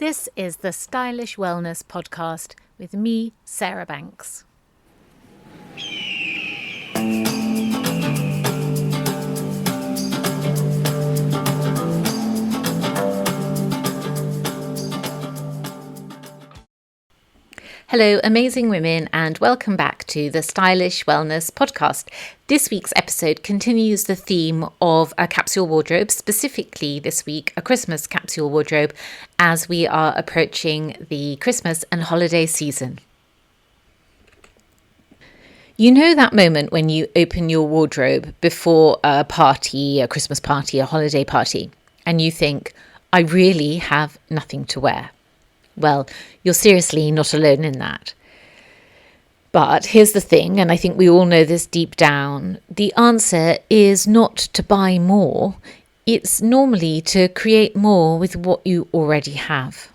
This is the Stylish Wellness Podcast with me, Sarah Banks. Hello, amazing women, and welcome back to the Stylish Wellness Podcast. This week's episode continues the theme of a capsule wardrobe, specifically this week, a Christmas capsule wardrobe, as we are approaching the Christmas and holiday season. You know that moment when you open your wardrobe before a party, a Christmas party, a holiday party, and you think, I really have nothing to wear. Well, you're seriously not alone in that. But here's the thing, and I think we all know this deep down, the answer is not to buy more. It's normally to create more with what you already have.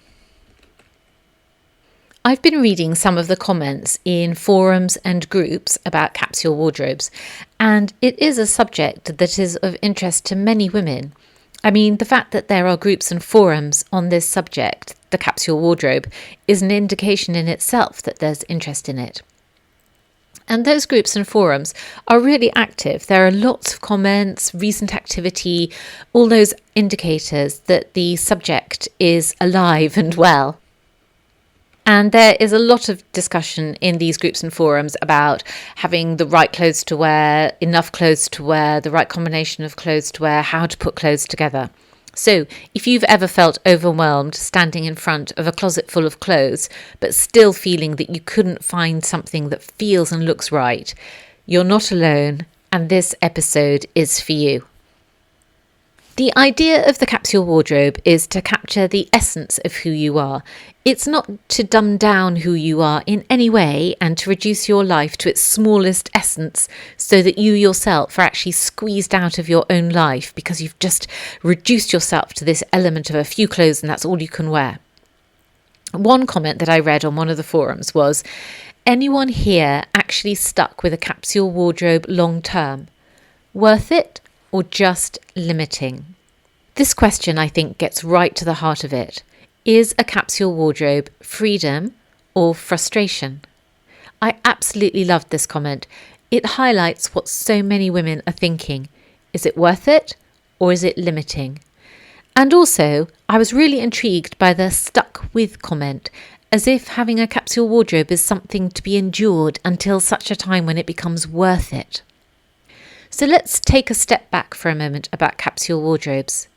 I've been reading some of the comments in forums and groups about capsule wardrobes, and it is a subject that is of interest to many women. I mean, the fact that there are groups and forums on this subject, the capsule wardrobe, is an indication in itself that there's interest in it. And those groups and forums are really active. There are lots of comments, recent activity, all those indicators that the subject is alive and well. And there is a lot of discussion in these groups and forums about having the right clothes to wear, enough clothes to wear, the right combination of clothes to wear, how to put clothes together. So if you've ever felt overwhelmed standing in front of a closet full of clothes, but still feeling that you couldn't find something that feels and looks right, you're not alone, and this episode is for you. The idea of the capsule wardrobe is to capture the essence of who you are. It's not to dumb down who you are in any way and to reduce your life to its smallest essence so that you yourself are actually squeezed out of your own life because you've just reduced yourself to this element of a few clothes and that's all you can wear. One comment that I read on one of the forums was, anyone here actually stuck with a capsule wardrobe long term? Worth it? Or just limiting? This question, I think, gets right to the heart of it. Is a capsule wardrobe freedom or frustration? I absolutely loved this comment. It highlights what so many women are thinking. Is it worth it or is it limiting? And also, I was really intrigued by the stuck with comment, as if having a capsule wardrobe is something to be endured until such a time when it becomes worth it. So let's take a step back for a moment about capsule wardrobes.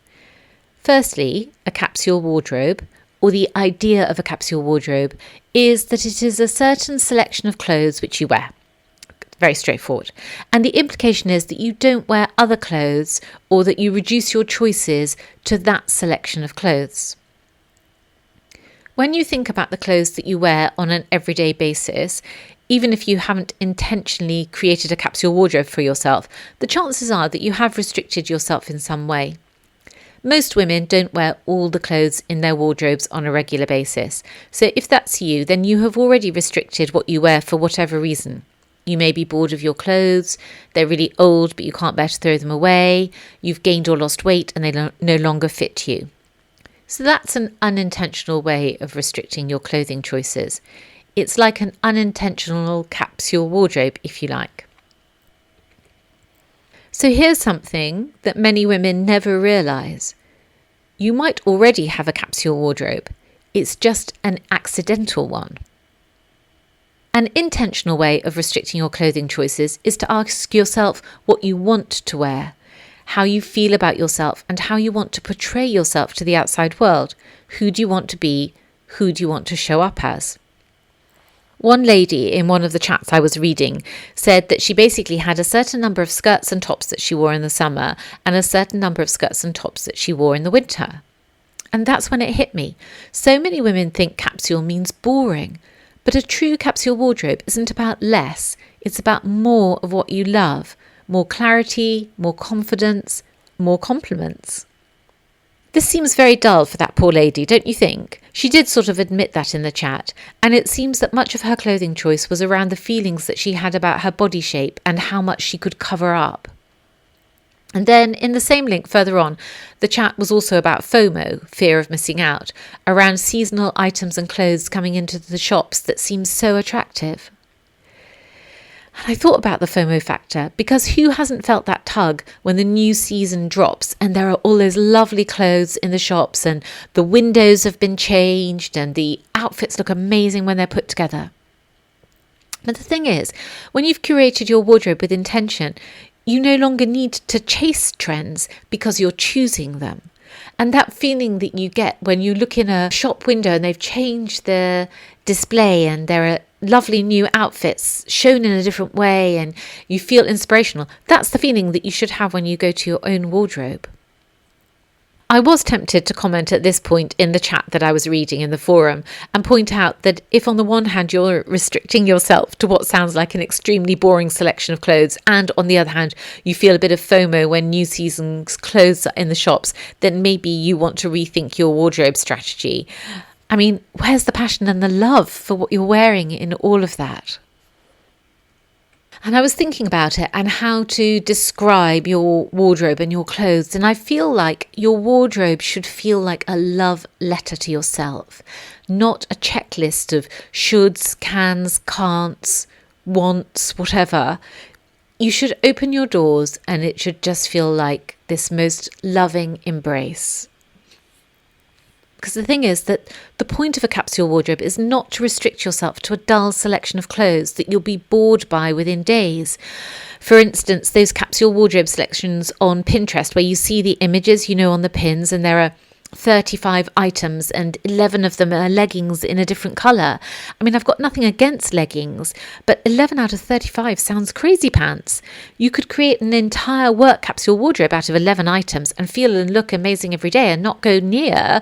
Firstly, a capsule wardrobe, or the idea of a capsule wardrobe, is that it is a certain selection of clothes which you wear. Very straightforward. And the implication is that you don't wear other clothes or that you reduce your choices to that selection of clothes. When you think about the clothes that you wear on an everyday basis, even if you haven't intentionally created a capsule wardrobe for yourself, the chances are that you have restricted yourself in some way. Most women don't wear all the clothes in their wardrobes on a regular basis. So if that's you, then you have already restricted what you wear for whatever reason. You may be bored of your clothes, they're really old but you can't bear to throw them away, you've gained or lost weight and they no longer fit you. So that's an unintentional way of restricting your clothing choices. It's like an unintentional capsule wardrobe, if you like. So here's something that many women never realise. You might already have a capsule wardrobe. It's just an accidental one. An intentional way of restricting your clothing choices is to ask yourself what you want to wear, how you feel about yourself, and how you want to portray yourself to the outside world. Who do you want to be? Who do you want to show up as? One lady in one of the chats I was reading said that she basically had a certain number of skirts and tops that she wore in the summer and a certain number of skirts and tops that she wore in the winter. And that's when it hit me. So many women think capsule means boring, but a true capsule wardrobe isn't about less. It's about more of what you love, more clarity, more confidence, more compliments. This seems very dull for that poor lady, don't you think? She did sort of admit that in the chat, and it seems that much of her clothing choice was around the feelings that she had about her body shape and how much she could cover up. And then in the same link further on, the chat was also about FOMO, fear of missing out, around seasonal items and clothes coming into the shops that seem so attractive. And I thought about the FOMO factor, because who hasn't felt that tug when the new season drops and there are all those lovely clothes in the shops and the windows have been changed and the outfits look amazing when they're put together. But the thing is, when you've curated your wardrobe with intention, you no longer need to chase trends because you're choosing them. And that feeling that you get when you look in a shop window and they've changed the display and there are lovely new outfits shown in a different way and you feel inspirational, that's the feeling that you should have when you go to your own wardrobe. I was tempted to comment at this point in the chat that I was reading in the forum and point out that if on the one hand you're restricting yourself to what sounds like an extremely boring selection of clothes, and on the other hand you feel a bit of FOMO when new season's clothes are in the shops, then maybe you want to rethink your wardrobe strategy. I mean, where's the passion and the love for what you're wearing in all of that? And I was thinking about it and how to describe your wardrobe and your clothes. And I feel like your wardrobe should feel like a love letter to yourself, not a checklist of shoulds, cans, can'ts, wants, whatever. You should open your doors and it should just feel like this most loving embrace. Because the thing is that the point of a capsule wardrobe is not to restrict yourself to a dull selection of clothes that you'll be bored by within days. For instance, those capsule wardrobe selections on Pinterest where you see the images, on the pins, and there are 35 items and 11 of them are leggings in a different colour. I mean, I've got nothing against leggings, but 11 out of 35 sounds crazy pants. You could create an entire work capsule wardrobe out of 11 items and feel and look amazing every day and not go near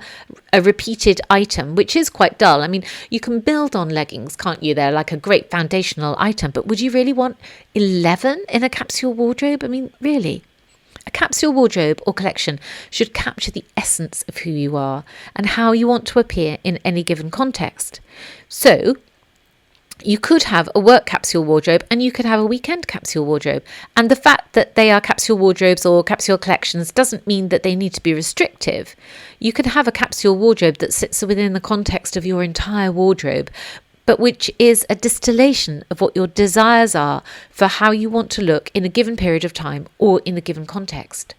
a repeated item, which is quite dull. I mean, you can build on leggings, can't you? They're like a great foundational item, but would you really want 11 in a capsule wardrobe? I mean, really? A capsule wardrobe or collection should capture the essence of who you are and how you want to appear in any given context. So you could have a work capsule wardrobe and you could have a weekend capsule wardrobe. And the fact that they are capsule wardrobes or capsule collections doesn't mean that they need to be restrictive. You could have a capsule wardrobe that sits within the context of your entire wardrobe, but which is a distillation of what your desires are for how you want to look in a given period of time or in a given context.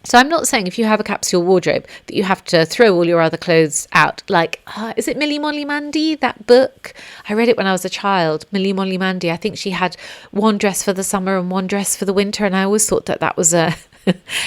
So I'm not saying if you have a capsule wardrobe that you have to throw all your other clothes out. Like, is it Millie Molly Mandy, that book? I read it when I was a child, Millie Molly Mandy. I think she had one dress for the summer and one dress for the winter. And I always thought that was a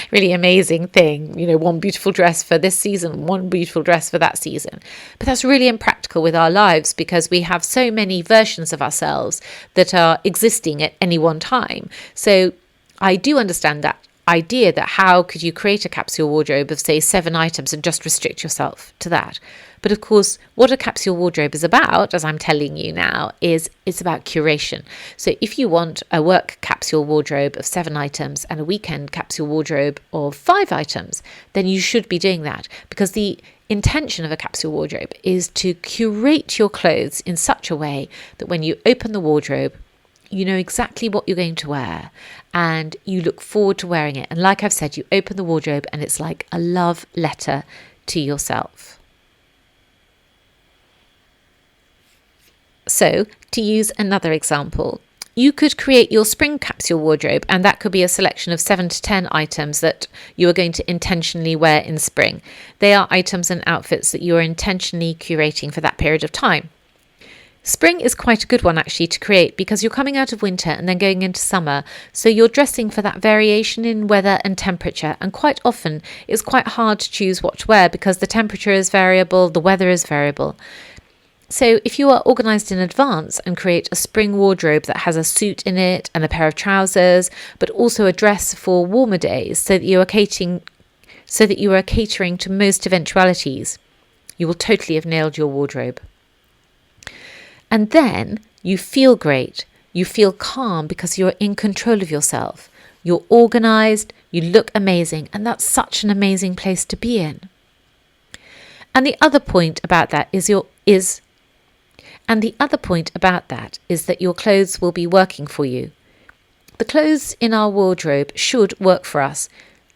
really amazing thing. One beautiful dress for this season, one beautiful dress for that season. But that's really impractical with our lives because we have so many versions of ourselves that are existing at any one time. So I do understand that idea that how could you create a capsule wardrobe of, say, 7 items and just restrict yourself to that? But of course, what a capsule wardrobe is about, as I'm telling you now, is it's about curation. So if you want a work capsule wardrobe of 7 items and a weekend capsule wardrobe of 5 items, then you should be doing that, because the intention of a capsule wardrobe is to curate your clothes in such a way that when you open the wardrobe, you know exactly what you're going to wear and you look forward to wearing it. And like I've said, you open the wardrobe and it's like a love letter to yourself. So, to use another example, you could create your spring capsule wardrobe, and that could be a selection of 7 to 10 items that you are going to intentionally wear in spring. They are items and outfits that you are intentionally curating for that period of time. Spring is quite a good one actually to create because you're coming out of winter and then going into summer, so you're dressing for that variation in weather and temperature, and quite often it's quite hard to choose what to wear because the temperature is variable, the weather is variable. So if you are organised in advance and create a spring wardrobe that has a suit in it and a pair of trousers, but also a dress for warmer days so that you are catering to most eventualities, you will totally have nailed your wardrobe. And then you feel great, you feel calm because you're in control of yourself. You're organised, you look amazing, and that's such an amazing place to be in. And the other point about that is that your clothes will be working for you. The clothes in our wardrobe should work for us.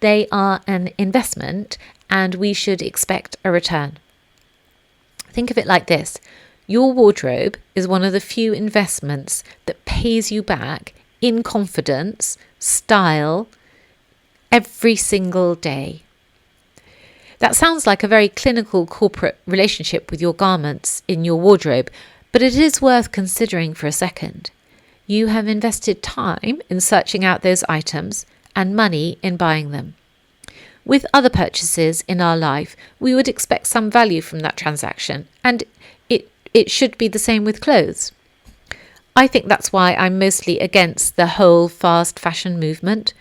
They are an investment and we should expect a return. Think of it like this. Your wardrobe is one of the few investments that pays you back in confidence, style, every single day. That sounds like a very clinical corporate relationship with your garments in your wardrobe, but it is worth considering for a second. You have invested time in searching out those items and money in buying them. With other purchases in our life, we would expect some value from that transaction, and it should be the same with clothes. I think that's why I'm mostly against the whole fast fashion movement.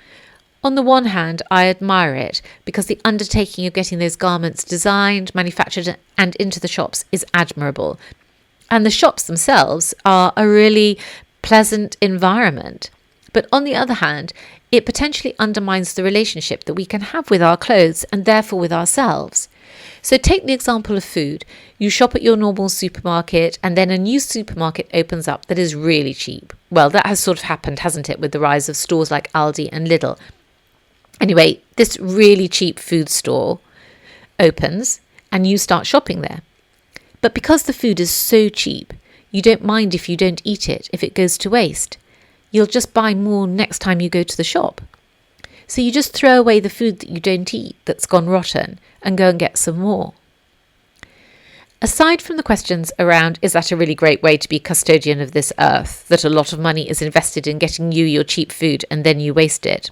On the one hand, I admire it because the undertaking of getting those garments designed, manufactured and into the shops is admirable. And the shops themselves are a really pleasant environment. But on the other hand, it potentially undermines the relationship that we can have with our clothes and therefore with ourselves. So take the example of food. You shop at your normal supermarket and then a new supermarket opens up that is really cheap. Well, that has sort of happened, hasn't it, with the rise of stores like Aldi and Lidl. Anyway, this really cheap food store opens and you start shopping there. But because the food is so cheap, you don't mind if you don't eat it, if it goes to waste. You'll just buy more next time you go to the shop. So you just throw away the food that you don't eat that's gone rotten and go and get some more. Aside from the questions around, is that a really great way to be custodian of this earth, that a lot of money is invested in getting you your cheap food and then you waste it?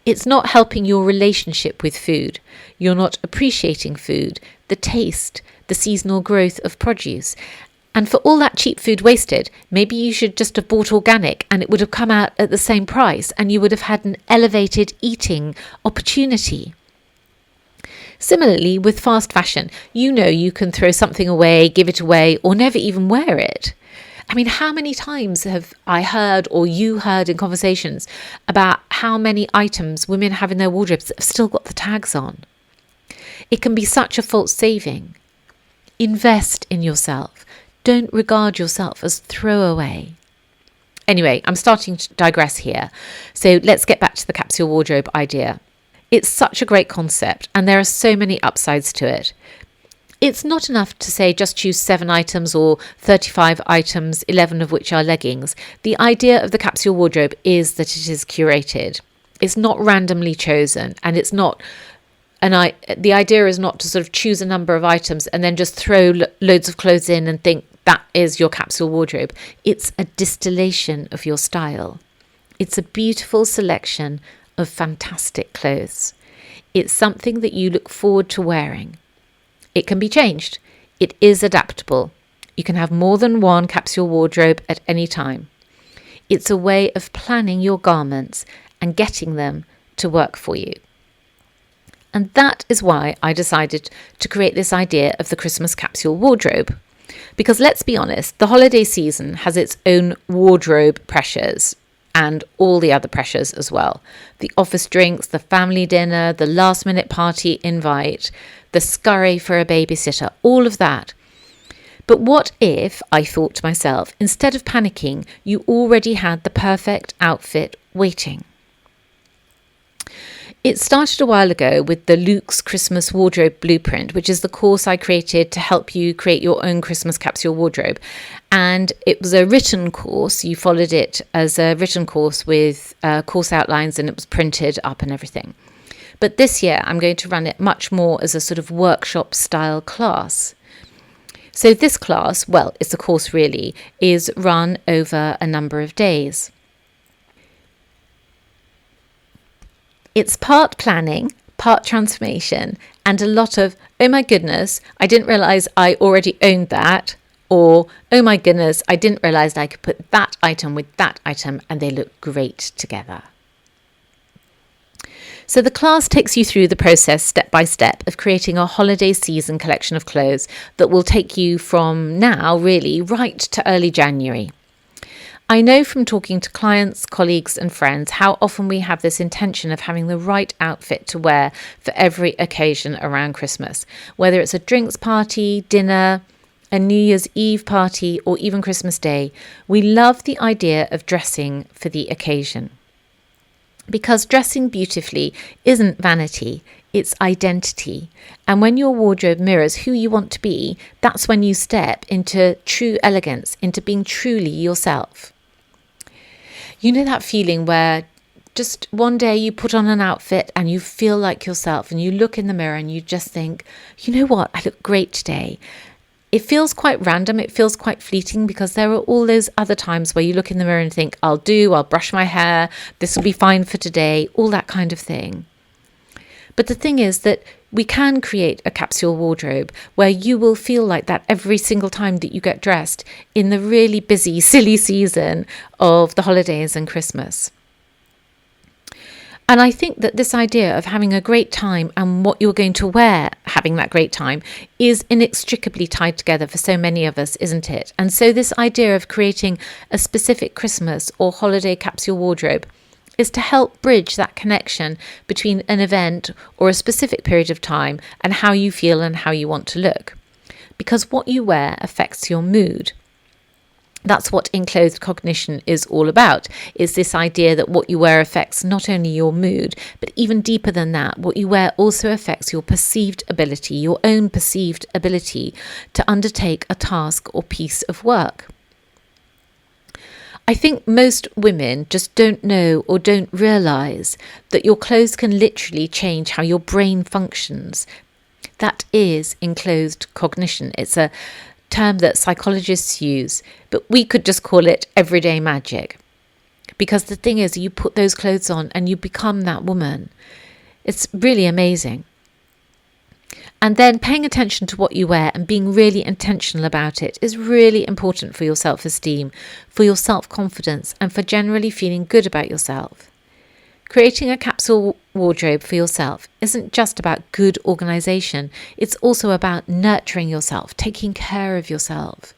It's not helping your relationship with food. You're not appreciating food, the taste, the seasonal growth of produce. And for all that cheap food wasted, maybe you should just have bought organic and it would have come out at the same price and you would have had an elevated eating opportunity. Similarly, with fast fashion, you can throw something away, give it away, or never even wear it. I mean, how many times have I heard or you heard in conversations about how many items women have in their wardrobes that have still got the tags on? It can be such a false saving. Invest in yourself. Don't regard yourself as throwaway. Anyway, I'm starting to digress here. So let's get back to the capsule wardrobe idea. It's such a great concept and there are so many upsides to it. It's not enough to say just choose 7 items or 35 items, 11 of which are leggings. The idea of the capsule wardrobe is that it is curated. It's not randomly chosen and it's not the idea is not to sort of choose a number of items and then just throw loads of clothes in and think that is your capsule wardrobe. It's a distillation of your style. It's a beautiful selection of fantastic clothes. It's something that you look forward to wearing. It can be changed. It is adaptable. You can have more than one capsule wardrobe at any time. It's a way of planning your garments and getting them to work for you. And that is why I decided to create this idea of the Christmas Capsule Wardrobe. Because let's be honest, the holiday season has its own wardrobe pressures and all the other pressures as well. The office drinks, the family dinner, the last minute party invite, the scurry for a babysitter, all of that. But what if, I thought to myself, instead of panicking, you already had the perfect outfit waiting? It started a while ago with the Luke's Christmas Wardrobe Blueprint, which is the course I created to help you create your own Christmas capsule wardrobe. And it was a written course. You followed it as a written course with course outlines and it was printed up and everything. But this year, I'm going to run it much more as a sort of workshop style class. So this class, well, it's a course really, is run over a number of days. It's part planning, part transformation, and a lot of, oh my goodness, I didn't realize I already owned that. Or, oh my goodness, I didn't realize I could put that item with that item and they look great together. So the class takes you through the process step by step of creating a holiday season collection of clothes that will take you from now really right to early January. I know from talking to clients, colleagues and friends how often we have this intention of having the right outfit to wear for every occasion around Christmas, whether it's a drinks party, dinner, a New Year's Eve party or even Christmas Day. We love the idea of dressing for the occasion. Because dressing beautifully isn't vanity, it's identity. And when your wardrobe mirrors who you want to be, that's when you step into true elegance, into being truly yourself. You know that feeling where just one day you put on an outfit and you feel like yourself, and you look in the mirror and you just think, you know what, I look great today. It feels quite random, it feels quite fleeting, because there are all those other times where you look in the mirror and think, I'll brush my hair, this will be fine for today, all that kind of thing. But the thing is that we can create a capsule wardrobe where you will feel like that every single time that you get dressed in the really busy, silly season of the holidays and Christmas. And I think that this idea of having a great time and what you're going to wear having that great time is inextricably tied together for so many of us, isn't it? And so this idea of creating a specific Christmas or holiday capsule wardrobe is to help bridge that connection between an event or a specific period of time and how you feel and how you want to look. Because what you wear affects your mood. That's what enclosed cognition is all about, is this idea that what you wear affects not only your mood, but even deeper than that, what you wear also affects your perceived ability, your own perceived ability to undertake a task or piece of work. I think most women just don't know or don't realise that your clothes can literally change how your brain functions. That is enclosed cognition. It's a term that psychologists use, but we could just call it everyday magic. Because the thing is, you put those clothes on and you become that woman. It's really amazing. And then paying attention to what you wear and being really intentional about it is really important for your self-esteem, for your self-confidence, and for generally feeling good about yourself. Creating a capsule wardrobe for yourself isn't just about good organisation, it's also about nurturing yourself, taking care of yourself.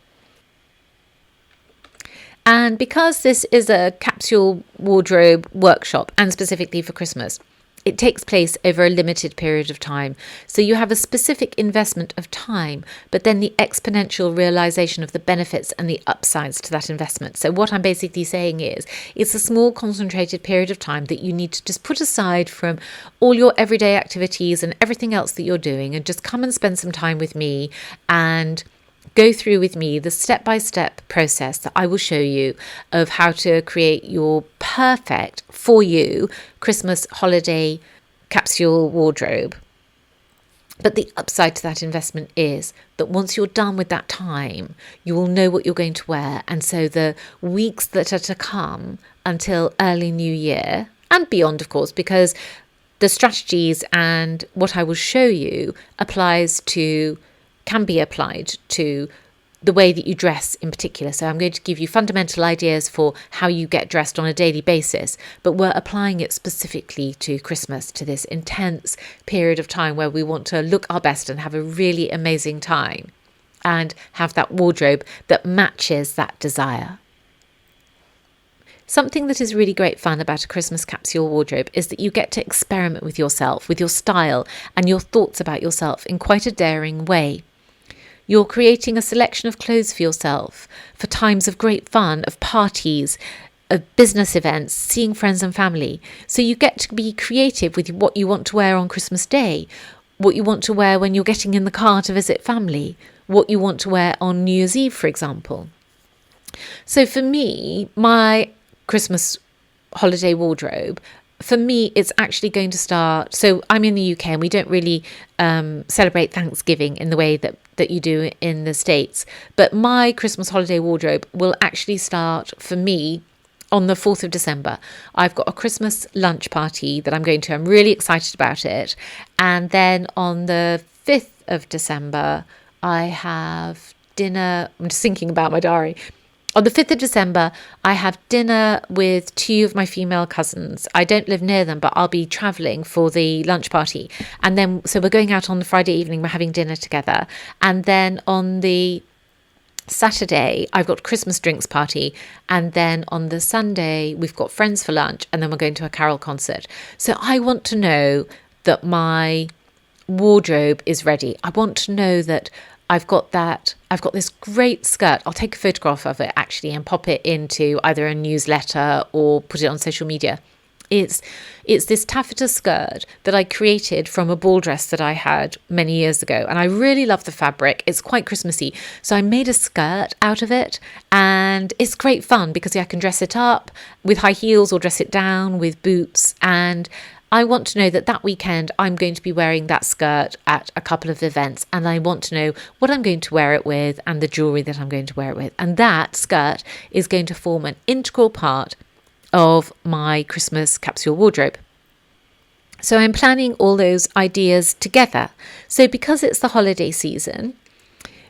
And because this is a capsule wardrobe workshop, and specifically for Christmas, it takes place over a limited period of time. So you have a specific investment of time, but then the exponential realization of the benefits and the upsides to that investment. So what I'm basically saying is it's a small concentrated period of time that you need to just put aside from all your everyday activities and everything else that you're doing, and just come and spend some time with me and go through with me the step-by-step process that I will show you of how to create your perfect for you Christmas holiday capsule wardrobe. But the upside to that investment is that once you're done with that time, you will know what you're going to wear. And so the weeks that are to come until early New Year and beyond, of course, because the strategies and what I will show you can be applied to the way that you dress in particular. So I'm going to give you fundamental ideas for how you get dressed on a daily basis, but we're applying it specifically to Christmas, to this intense period of time where we want to look our best and have a really amazing time and have that wardrobe that matches that desire. Something that is really great fun about a Christmas capsule wardrobe is that you get to experiment with yourself, with your style and your thoughts about yourself in quite a daring way. You're creating a selection of clothes for yourself, for times of great fun, of parties, of business events, seeing friends and family. So you get to be creative with what you want to wear on Christmas Day, what you want to wear when you're getting in the car to visit family, what you want to wear on New Year's Eve, for example. So for me, my Christmas holiday wardrobe, for me, it's actually going to start. So I'm in the UK and we don't really celebrate Thanksgiving in the way that you do in the States. But my Christmas holiday wardrobe will actually start for me on the 4th of December. I've got a Christmas lunch party that I'm going to. I'm really excited about it. And then on the 5th of December, I have dinner. I'm just thinking about my diary. On the 5th of December, I have dinner with 2 of my female cousins. I don't live near them, but I'll be travelling for the lunch party. And then, so we're going out on the Friday evening, we're having dinner together. And then on the Saturday, I've got Christmas drinks party. And then on the Sunday, we've got friends for lunch. And then we're going to a carol concert. So I want to know that my wardrobe is ready. I want to know that I've got this great skirt. I'll take a photograph of it actually and pop it into either a newsletter or put it on social media. It's this taffeta skirt that I created from a ball dress that I had many years ago. And I really love the fabric. It's quite Christmassy. So I made a skirt out of it. And it's great fun because I can dress it up with high heels or dress it down with boots. And I want to know that weekend I'm going to be wearing that skirt at a couple of events, and I want to know what I'm going to wear it with and the jewellery that I'm going to wear it with. And that skirt is going to form an integral part of my Christmas capsule wardrobe. So I'm planning all those ideas together. So because it's the holiday season,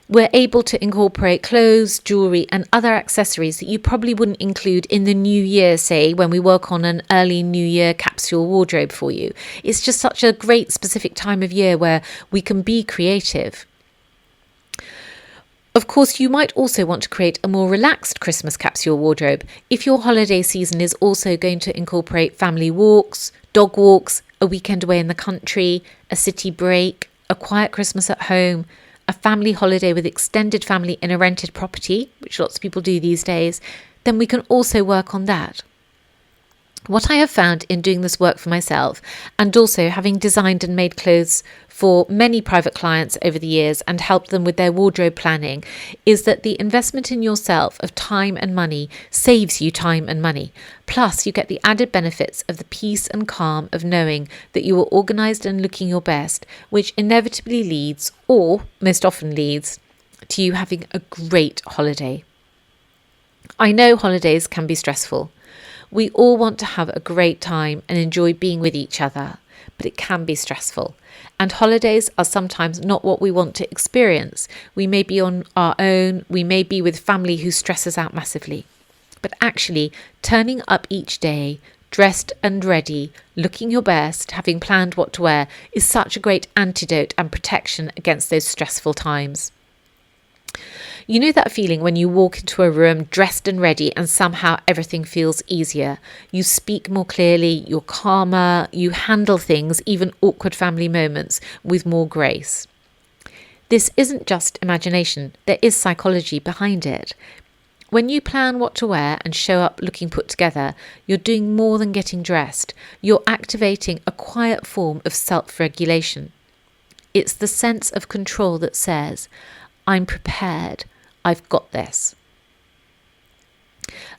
we're able to incorporate clothes, jewellery and other accessories that you probably wouldn't include in the new year, say, when we work on an early new year capsule wardrobe for you. It's just such a great specific time of year where we can be creative. Of course, you might also want to create a more relaxed Christmas capsule wardrobe if your holiday season is also going to incorporate family walks, dog walks, a weekend away in the country, a city break, a quiet Christmas at home, a family holiday with extended family in a rented property, which lots of people do these days, then we can also work on that. What I have found in doing this work for myself, and also having designed and made clothes for many private clients over the years and helped them with their wardrobe planning, is that the investment in yourself of time and money saves you time and money. Plus, you get the added benefits of the peace and calm of knowing that you are organised and looking your best, which inevitably leads, or most often leads, to you having a great holiday. I know holidays can be stressful. We all want to have a great time and enjoy being with each other, but it can be stressful. And holidays are sometimes not what we want to experience. We may be on our own, we may be with family who stress us out massively. But actually, turning up each day, dressed and ready, looking your best, having planned what to wear, is such a great antidote and protection against those stressful times. You know that feeling when you walk into a room dressed and ready and somehow everything feels easier. You speak more clearly, you're calmer, you handle things, even awkward family moments, with more grace. This isn't just imagination, there is psychology behind it. When you plan what to wear and show up looking put together, you're doing more than getting dressed. You're activating a quiet form of self-regulation. It's the sense of control that says, I'm prepared. I've got this.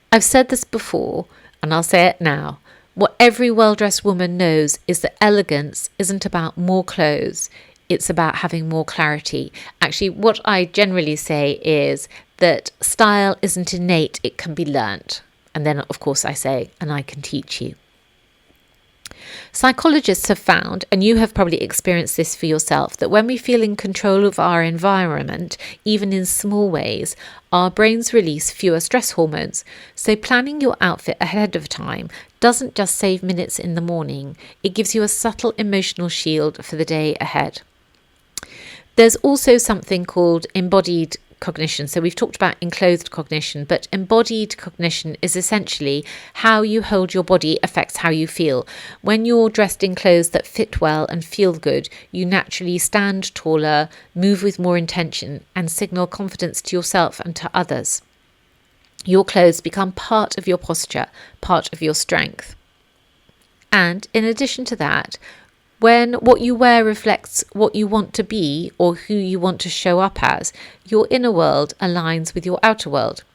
I've said this before, and I'll say it now. What every well-dressed woman knows is that elegance isn't about more clothes. It's about having more clarity. Actually, what I generally say is that style isn't innate, it can be learnt. And then, of course, I say, and I can teach you. Psychologists have found, and you have probably experienced this for yourself, that when we feel in control of our environment, even in small ways, our brains release fewer stress hormones. So planning your outfit ahead of time doesn't just save minutes in the morning, it gives you a subtle emotional shield for the day ahead. There's also something called embodied cognition. So we've talked about enclothed cognition, but embodied cognition is essentially how you hold your body affects how you feel. When you're dressed in clothes that fit well and feel good, you naturally stand taller, move with more intention, and signal confidence to yourself and to others. Your clothes become part of your posture, part of your strength. And in addition to that, when what you wear reflects what you want to be or who you want to show up as, your inner world aligns with your outer world.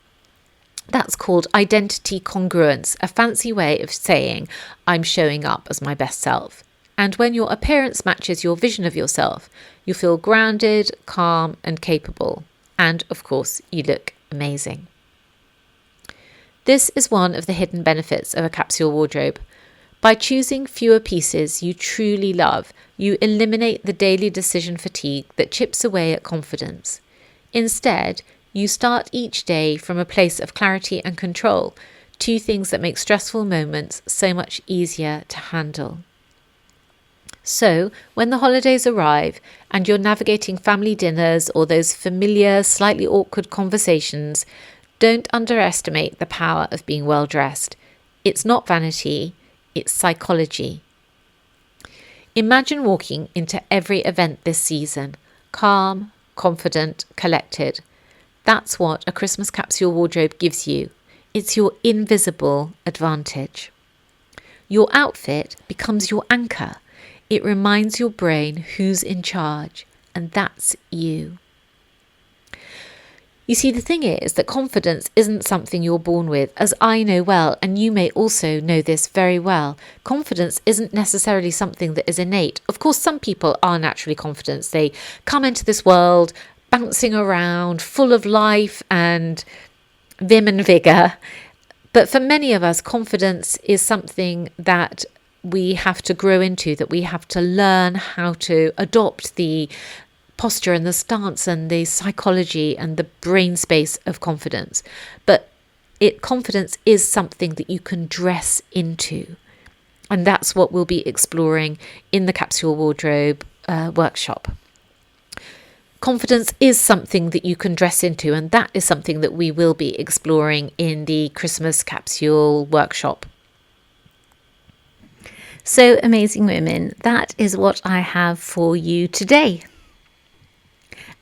That's called identity congruence, a fancy way of saying I'm showing up as my best self. And when your appearance matches your vision of yourself, you feel grounded, calm, and capable. And of course, you look amazing. This is one of the hidden benefits of a capsule wardrobe. By choosing fewer pieces you truly love, you eliminate the daily decision fatigue that chips away at confidence. Instead, you start each day from a place of clarity and control, two things that make stressful moments so much easier to handle. So, when the holidays arrive and you're navigating family dinners or those familiar, slightly awkward conversations, don't underestimate the power of being well dressed. It's not vanity. It's psychology. Imagine walking into every event this season, calm, confident, collected. That's what a Christmas capsule wardrobe gives you. It's your invisible advantage. Your outfit becomes your anchor. It reminds your brain who's in charge, and that's you. You see, the thing is that confidence isn't something you're born with, as I know well, and you may also know this very well. Confidence isn't necessarily something that is innate. Of course, some people are naturally confident. They come into this world bouncing around, full of life and vim and vigour. But for many of us, confidence is something that we have to grow into, that we have to learn how to adopt the posture and the stance and the psychology and the brain space of confidence. But confidence is something that you can dress into. And that's what we'll be exploring in the Capsule Wardrobe workshop. Confidence is something that you can dress into, and that is something that we will be exploring in the Christmas Capsule workshop. So, amazing women, that is what I have for you today.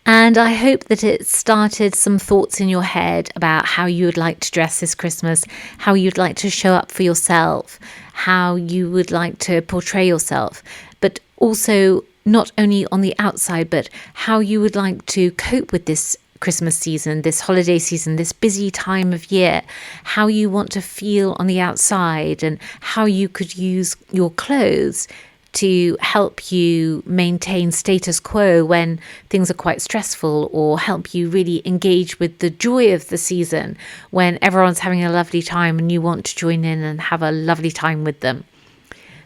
And I hope that it started some thoughts in your head about how you would like to dress this Christmas, how you'd like to show up for yourself, how you would like to portray yourself, but also not only on the outside, but how you would like to cope with this Christmas season, this holiday season, this busy time of year, how you want to feel on the outside, and how you could use your clothes to help you maintain status quo when things are quite stressful, or help you really engage with the joy of the season when everyone's having a lovely time and you want to join in and have a lovely time with them.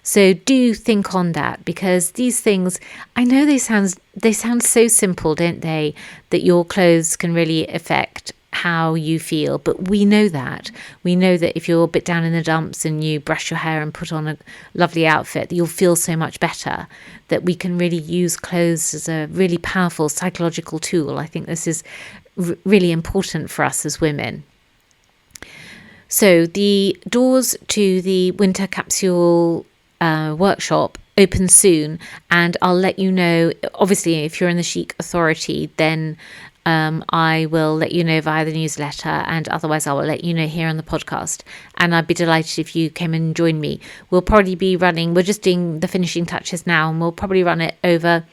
So do think on that, because these things, I know they sound so simple, don't they, that your clothes can really affect how you feel. But we know that if you're a bit down in the dumps and you brush your hair and put on a lovely outfit, you'll feel so much better. That we can really use clothes as a really powerful psychological tool. I think this is really important for us as women. So the doors to the Winter Capsule workshop open soon, and I'll let you know. Obviously, if you're in the Chic Authority, then I will let you know via the newsletter, and otherwise I will let you know here on the podcast. And I'd be delighted if you came and joined me. We're just doing the finishing touches now, and we'll probably run it over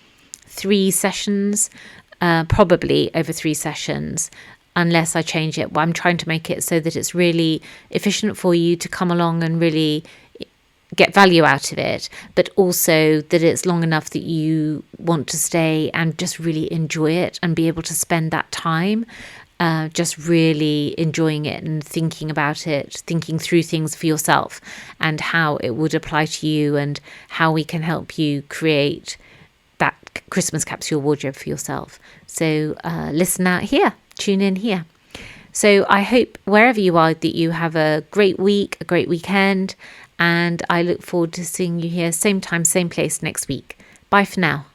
3 sessions, unless I change it. Well, I'm trying to make it so that it's really efficient for you to come along and really get value out of it, but also that it's long enough that you want to stay and just really enjoy it and be able to spend that time just really enjoying it and thinking about it, thinking through things for yourself and how it would apply to you, and how we can help you create that Christmas capsule wardrobe for yourself. So listen out here, tune in here. So I hope wherever you are that you have a great week, a great weekend, and I look forward to seeing you here same time, same place next week. Bye for now.